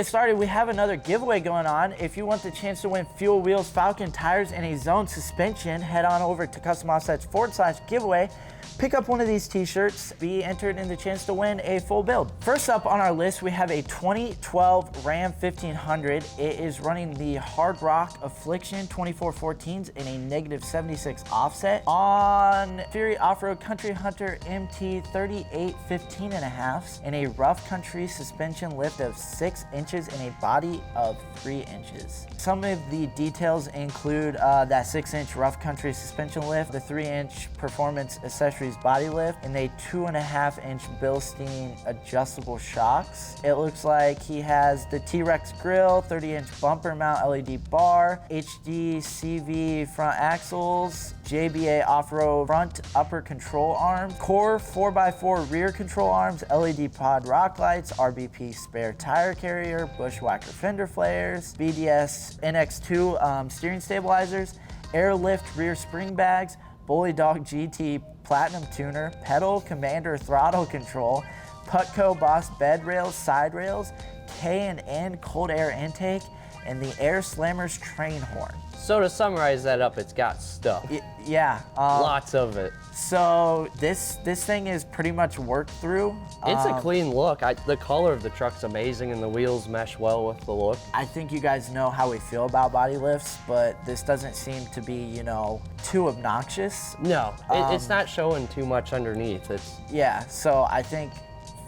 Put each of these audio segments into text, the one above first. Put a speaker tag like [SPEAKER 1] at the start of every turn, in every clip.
[SPEAKER 1] Get started, we have another giveaway going on. If you want the chance to win Fuel Wheels, Falcon tires, and a Zone suspension, head on over to Custom Offsets /giveaway. Pick up one of these t-shirts, be entered in the chance to win a full build. First up on our list, we have a 2012 Ram 1500. It is running the Hard Rock Affliction 2414s in a -76 offset on Fury Off-Road Country Hunter MT 3815.5s and a rough country suspension lift of 6 inches and a body of 3 inches. Some of the details include that 6-inch rough country suspension lift, the 3-inch performance accessories body lift, and a 2.5-inch Bilstein adjustable shocks. It looks like he has the T-Rex grille, 30-inch bumper mount LED bar, HD CV front axles, JBA off-road front upper control arms, Core 4x4 rear control arms, LED pod rock lights, RBP spare tire carrier, bushwhacker fender flares, BDS NX2 steering stabilizers, airlift rear spring bags, Bully Dog GT Platinum tuner, pedal commander throttle control, Putco Boss bed rails, side rails, K&N cold air intake, and the Air Slammers train horn.
[SPEAKER 2] So to summarize that up, it's got stuff.
[SPEAKER 1] Yeah.
[SPEAKER 2] Lots of it.
[SPEAKER 1] So this thing is pretty much worked through.
[SPEAKER 2] It's a clean look. The color of the truck's amazing and the wheels mesh well with the look.
[SPEAKER 1] I think you guys know how we feel about body lifts, but this doesn't seem to be, you know, too obnoxious.
[SPEAKER 2] No, it's not showing too much underneath.
[SPEAKER 1] Yeah, so I think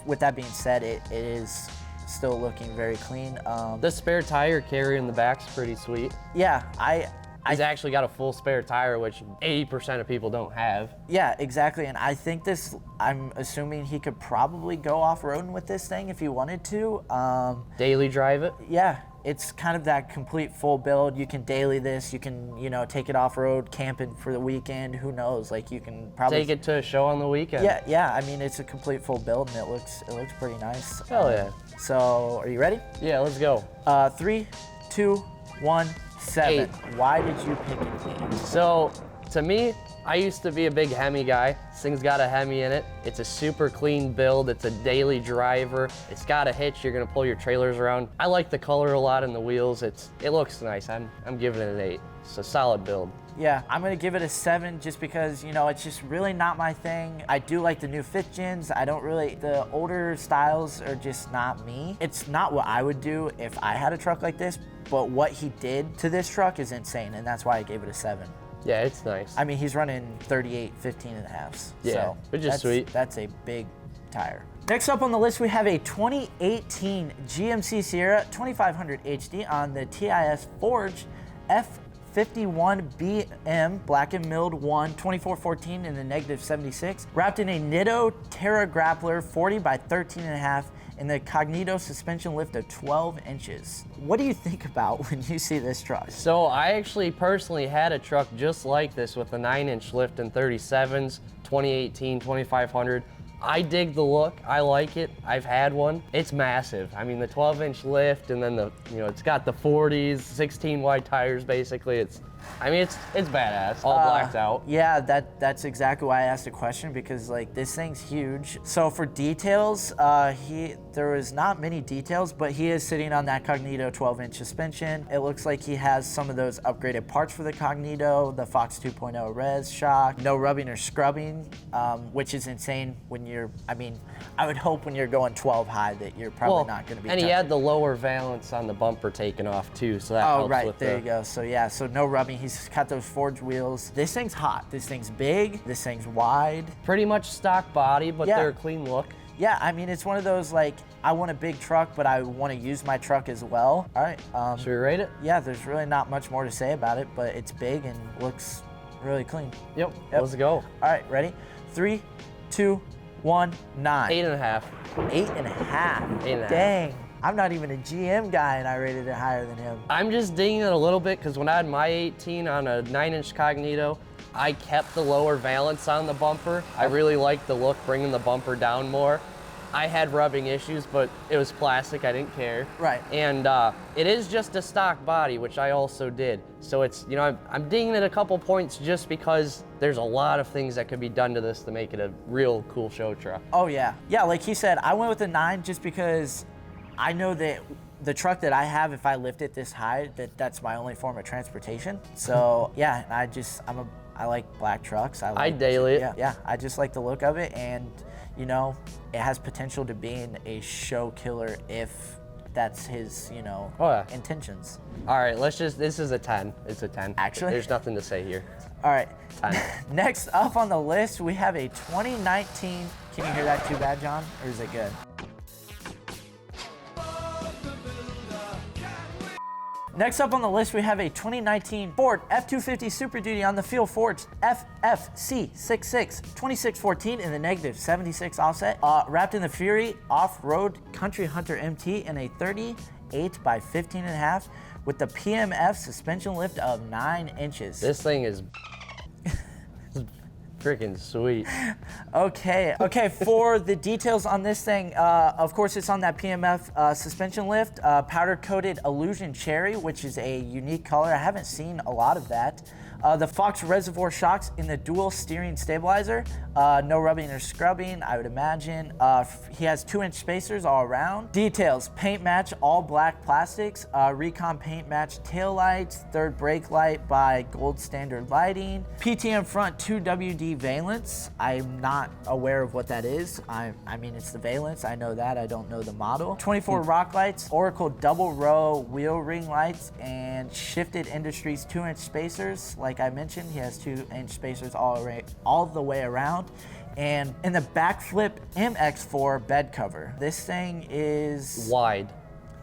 [SPEAKER 1] with that being said, it is still looking very clean.
[SPEAKER 2] The spare tire carrier in the back's pretty sweet.
[SPEAKER 1] Yeah,
[SPEAKER 2] He's actually got a full spare tire, which 80% of people don't have.
[SPEAKER 1] Yeah, exactly. And I think I'm assuming he could probably go off-roading with this thing if he wanted to.
[SPEAKER 2] Daily drive it?
[SPEAKER 1] Yeah, it's kind of that complete full build. You can daily this, you can, you know, take it off-road, camping for the weekend, who knows? Like you can probably
[SPEAKER 2] take it to a show on the weekend.
[SPEAKER 1] Yeah, I mean, it's a complete full build and it looks pretty nice.
[SPEAKER 2] Hell yeah.
[SPEAKER 1] So, are you ready?
[SPEAKER 2] Yeah, let's go.
[SPEAKER 1] 3, 2, 1, 7.
[SPEAKER 2] 8.
[SPEAKER 1] Why did you pick it?
[SPEAKER 2] So, to me, I used to be a big Hemi guy. This thing's got a Hemi in it. It's a super clean build. It's a daily driver. It's got a hitch. You're gonna pull your trailers around. I like the color a lot in the wheels. It looks nice. I'm giving it an 8. It's a solid build.
[SPEAKER 1] Yeah, I'm gonna give it a 7 just because, you know, it's just really not my thing. I do like the new 5th gens. The older styles are just not me. It's not what I would do if I had a truck like this, but what he did to this truck is insane, and that's why I gave it a 7.
[SPEAKER 2] Yeah, it's nice.
[SPEAKER 1] I mean, he's running 3815.5s.
[SPEAKER 2] Yeah,
[SPEAKER 1] so
[SPEAKER 2] which is sweet.
[SPEAKER 1] That's a big tire. Next up on the list, we have a 2018 GMC Sierra 2500 HD on the TIS Forge F51 BM Black and Milled 1 2414 in the -76, wrapped in a Nitto Terra Grappler 40 by 13.5 and the Cognito suspension lift of 12 inches. What do you think about when you see this truck?
[SPEAKER 2] So I actually personally had a truck just like this with a 9-inch lift in 37s, 2018, 2500. I dig the look, I like it, I've had one. It's massive. I mean, the 12-inch lift and then it's got the 40s, 16 wide tires basically. It's badass, all blacked out.
[SPEAKER 1] Yeah, that's exactly why I asked the question, because like this thing's huge. So for details, there was not many details, but he is sitting on that Cognito 12-inch suspension. It looks like he has some of those upgraded parts for the Cognito, the Fox 2.0 res shock, no rubbing or scrubbing, which is insane when I would hope when you're going 12 high that you're probably not gonna be
[SPEAKER 2] And
[SPEAKER 1] touching.
[SPEAKER 2] he had the lower valance on the bumper taken off too, so that helps
[SPEAKER 1] right,
[SPEAKER 2] with
[SPEAKER 1] there you go. So yeah, so no rubbing. He's got those forged wheels. This thing's hot. This thing's big. This thing's wide.
[SPEAKER 2] Pretty much stock body, but they're a clean look.
[SPEAKER 1] Yeah, I mean, it's one of those, like, I want a big truck, but I want to use my truck as well. All right.
[SPEAKER 2] Should we rate it?
[SPEAKER 1] Yeah, there's really not much more to say about it, but it's big and looks really clean.
[SPEAKER 2] Yep. Let's go.
[SPEAKER 1] All right, ready? 3, 2, 1, 9.
[SPEAKER 2] 8.5.
[SPEAKER 1] 8.5.
[SPEAKER 2] 8.5.
[SPEAKER 1] Dang. I'm not even a GM guy and I rated it higher than him.
[SPEAKER 2] I'm just digging it a little bit because when I had my 18 on a 9-inch Cognito, I kept the lower valance on the bumper. I really liked the look, bringing the bumper down more. I had rubbing issues, but it was plastic, I didn't care.
[SPEAKER 1] Right.
[SPEAKER 2] And it is just a stock body, which I also did. So it's, you know, I'm dinging it a couple points just because there's a lot of things that could be done to this to make it a real cool show truck.
[SPEAKER 1] Oh yeah. Yeah, like he said, I went with a 9 just because I know that the truck that I have, if I lift it this high, that's my only form of transportation. So yeah, I like black trucks.
[SPEAKER 2] I daily it.
[SPEAKER 1] Yeah, I just like the look of it, and you know, it has potential to being a show killer if that's his, you know, intentions.
[SPEAKER 2] All right, this is a 10. It's a 10.
[SPEAKER 1] Actually?
[SPEAKER 2] There's nothing to say here.
[SPEAKER 1] All right.
[SPEAKER 2] 10.
[SPEAKER 1] Next up on the list, we have a 2019, can you hear that too bad, John? Or is it good? Next up on the list, we have a 2019 Ford F250 Super Duty on the Field Forged FFC66 2614 in the negative 76 offset, wrapped in the Fury Off-Road Country Hunter MT in a 38 by 15.5 with the PMF suspension lift of 9 inches.
[SPEAKER 2] This thing is freaking sweet.
[SPEAKER 1] Okay, for the details on this thing, of course it's on that PMF suspension lift, powder coated Illusion Cherry, which is a unique color. I haven't seen a lot of that. The Fox Reservoir shocks in the dual steering stabilizer. No rubbing or scrubbing, I would imagine. He has 2-inch spacers all around. Details, paint match, all black plastics. Recon paint match taillights. Third brake light by Gold Standard Lighting. PTM front 2WD valence. I'm not aware of what that is. I mean, it's the valence, I know that, I don't know the model. 24 rock lights, Oracle double row wheel ring lights, and Shifted Industries 2-inch spacers. Like I mentioned, he has 2-inch spacers all the way around. And in the backflip MX4 bed cover. This thing is
[SPEAKER 2] wide.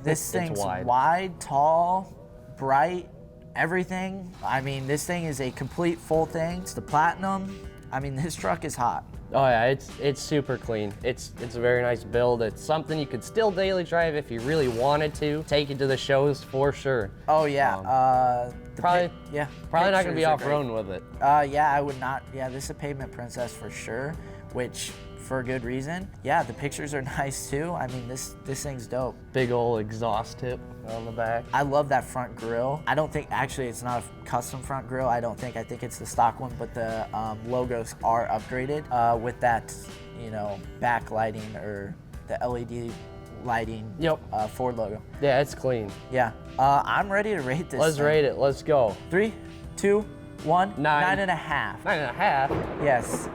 [SPEAKER 1] This thing's wide, tall, bright, everything. I mean, this thing is a complete full thing. It's the platinum. I mean, this truck is hot.
[SPEAKER 2] Oh yeah, it's super clean. It's a very nice build. It's something you could still daily drive if you really wanted to. Take it to the shows for sure.
[SPEAKER 1] Oh yeah.
[SPEAKER 2] Probably not gonna be off-roading with it.
[SPEAKER 1] Yeah, I would not. Yeah, this is a pavement princess for sure, which for good reason. Yeah, the pictures are nice too. I mean, this thing's dope.
[SPEAKER 2] Big old exhaust tip on the back.
[SPEAKER 1] I love that front grille. I don't think, actually it's not a custom front grille. I think it's the stock one, but the logos are upgraded with that, you know, backlighting or the LED lighting.
[SPEAKER 2] Yep.
[SPEAKER 1] Ford logo.
[SPEAKER 2] Yeah, it's clean.
[SPEAKER 1] Yeah. I'm ready to rate this.
[SPEAKER 2] Let's rate it. Let's go.
[SPEAKER 1] 3, 2, 1.
[SPEAKER 2] 9.
[SPEAKER 1] 9.5.
[SPEAKER 2] 9.5?
[SPEAKER 1] Yes.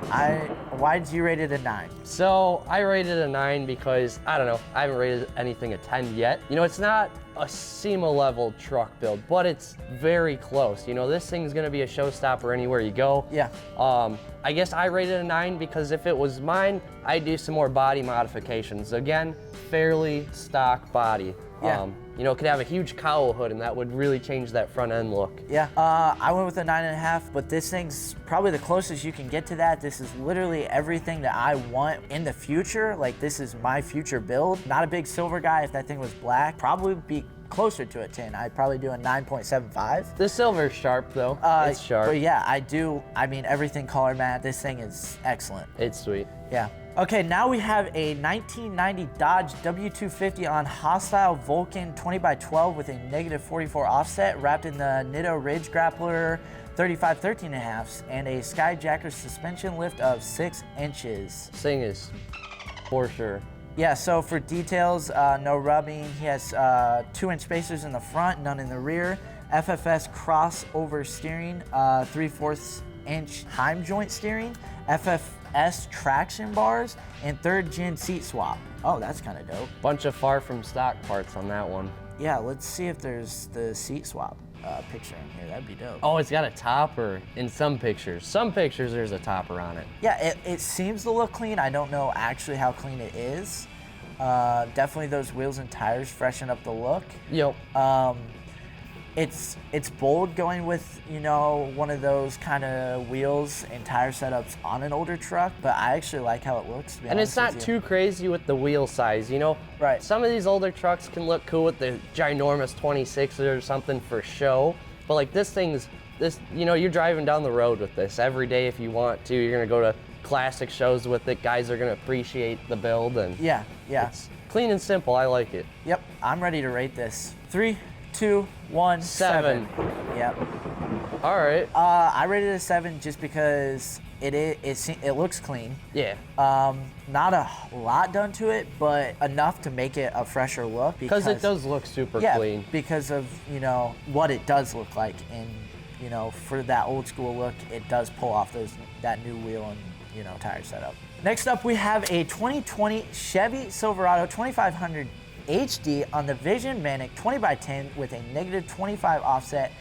[SPEAKER 1] Why did you rate it a 9?
[SPEAKER 2] So I rated a 9 because, I don't know, I haven't rated anything a 10 yet. You know, it's not a SEMA level truck build, but it's very close. You know, this thing's gonna be a showstopper anywhere you go.
[SPEAKER 1] Yeah.
[SPEAKER 2] I guess I rated a 9 because if it was mine, I'd do some more body modifications. Again, fairly stock body.
[SPEAKER 1] Yeah.
[SPEAKER 2] You know, it could have a huge cowl hood and that would really change that front end look.
[SPEAKER 1] Yeah, I went with a 9.5, but this thing's probably the closest you can get to that. This is literally everything that I want in the future. Like, this is my future build. Not a big silver guy. If that thing was black, probably be closer to a 10. I'd probably do a 9.75.
[SPEAKER 2] The silver's sharp though, it's sharp.
[SPEAKER 1] But yeah, I mean, everything color matte. This thing is excellent.
[SPEAKER 2] It's sweet.
[SPEAKER 1] Yeah. Okay, now we have a 1990 Dodge W250 on hostile Vulcan 20x12 with a negative 44 offset, wrapped in the Nitto Ridge Grappler 35 13.5s and a Skyjacker suspension lift of 6 inches.
[SPEAKER 2] This thing is for sure.
[SPEAKER 1] Yeah, so for details, no rubbing. He has 2-inch spacers in the front, none in the rear. FFS crossover steering, 3/4 inch Heim joint steering, FFS traction bars, and 3rd gen seat swap. Oh, that's kind of dope.
[SPEAKER 2] Bunch of far from stock parts on that one.
[SPEAKER 1] Yeah, let's see if there's the seat swap picture in here. That'd be dope.
[SPEAKER 2] Oh, it's got a topper in some pictures. Some pictures there's a topper on it.
[SPEAKER 1] Yeah, it seems to look clean. I don't know actually how clean it is. Definitely those wheels and tires freshen up the look.
[SPEAKER 2] Yep.
[SPEAKER 1] It's bold going with, you know, one of those kind of wheels and tire setups on an older truck, but I actually like how it looks.
[SPEAKER 2] And it's not too crazy with the wheel size, you know?
[SPEAKER 1] Right.
[SPEAKER 2] Some of these older trucks can look cool with the ginormous 26s or something for show, but like this, you know, you're driving down the road with this every day if you want to. You're gonna go to classic shows with it. Guys are gonna appreciate the build, and
[SPEAKER 1] yeah.
[SPEAKER 2] It's clean and simple. I like it.
[SPEAKER 1] Yep, I'm ready to rate this. 3, 2, 1, 7. Yep.
[SPEAKER 2] All right.
[SPEAKER 1] I rated it a 7 just because it looks clean.
[SPEAKER 2] Yeah.
[SPEAKER 1] Not a lot done to it, but enough to make it a fresher look.
[SPEAKER 2] Because it does look super clean.
[SPEAKER 1] Because of, you know, what it does look like. And, you know, for that old school look, it does pull off that new wheel and, you know, tire setup. Next up, we have a 2020 Chevy Silverado 2500 HD on the Vision Manic 20x10 with a -25 offset,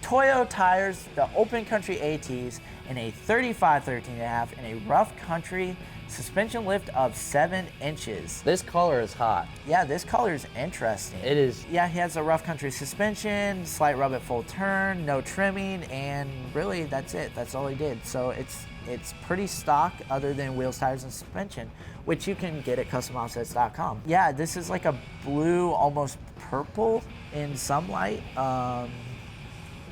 [SPEAKER 1] Toyo tires, the open country ATs, and a 35/13.5 and a rough country suspension lift of 7 inches.
[SPEAKER 2] This color is hot.
[SPEAKER 1] Yeah, this color is interesting.
[SPEAKER 2] It is.
[SPEAKER 1] Yeah, he has a rough country suspension, slight rub at full turn, no trimming, and really that's it. That's all he did. So it's pretty stock other than wheels, tires, and suspension, which you can get at customoffsets.com. Yeah, this is like a blue, almost purple in some light.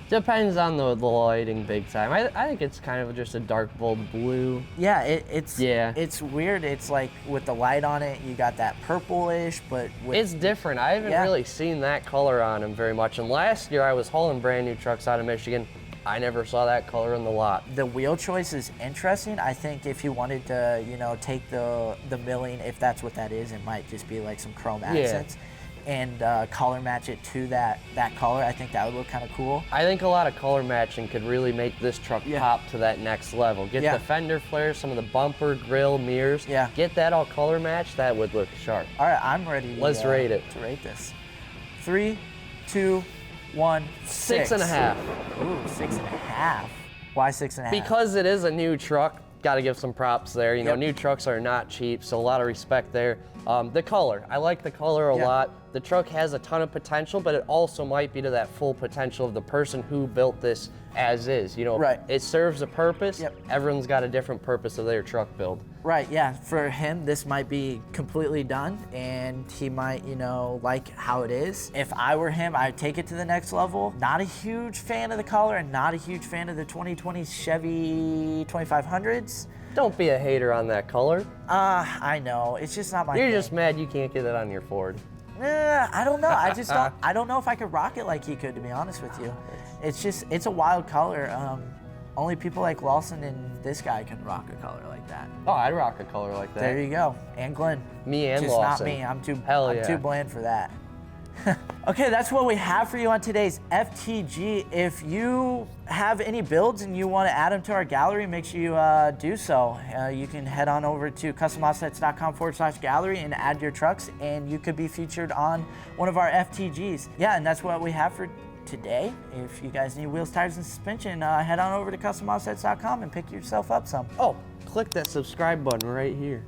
[SPEAKER 2] Depends on the lighting big time. I think it's kind of just a dark bold blue.
[SPEAKER 1] Yeah, it's weird. It's like with the light on it, you got that purplish, but
[SPEAKER 2] it's different. I haven't really seen that color on him very much. And last year I was hauling brand new trucks out of Michigan. I never saw that color in the lot.
[SPEAKER 1] The wheel choice is interesting. I think if you wanted to, you know, take the milling, if that's what that is, it might just be like some chrome accents. And color match it to that color. I think that would look kind of cool.
[SPEAKER 2] I think a lot of color matching could really make this truck pop to that next level. Get the fender flares, some of the bumper, grill, mirrors. Get that all color matched. That would look sharp.
[SPEAKER 1] All right, I'm ready.
[SPEAKER 2] Let's rate it.
[SPEAKER 1] To rate this. 3, 2, 1, 6.
[SPEAKER 2] 6.5.
[SPEAKER 1] Ooh, 6.5. Why 6.5?
[SPEAKER 2] Because it is a new truck. Got to give some props there. You know, new trucks are not cheap, so a lot of respect there. The color, I like the color a lot. The truck has a ton of potential, but it also might be to that full potential of the person who built this as is. You know, it serves a purpose. Everyone's got a different purpose of their truck build.
[SPEAKER 1] Right, yeah. For him, this might be completely done, and he might, you know, like how it is. If I were him, I'd take it to the next level. Not a huge fan of the color, and not a huge fan of the 2020 Chevy 2500s.
[SPEAKER 2] Don't be a hater on that color.
[SPEAKER 1] I know. It's just not my thing.
[SPEAKER 2] You're just mad you can't get it on your Ford.
[SPEAKER 1] I don't know. I just don't. I don't know if I could rock it like he could, to be honest with you. It's a wild color. Only people like Lawson and this guy can rock a color like that.
[SPEAKER 2] Oh, I'd rock a color like that.
[SPEAKER 1] There you go. And Glenn.
[SPEAKER 2] Me and
[SPEAKER 1] just
[SPEAKER 2] Lawson.
[SPEAKER 1] Not me. I'm too bland for that. Okay, that's what we have for you on today's FTG. If you have any builds and you want to add them to our gallery, make sure you do so. You can head on over to customoffsets.com/gallery and add your trucks, and you could be featured on one of our FTGs. Yeah, and that's what we have for today. If you guys need wheels, tires, and suspension, head on over to customoffsets.com and pick yourself up some.
[SPEAKER 2] Oh, click that subscribe button right here.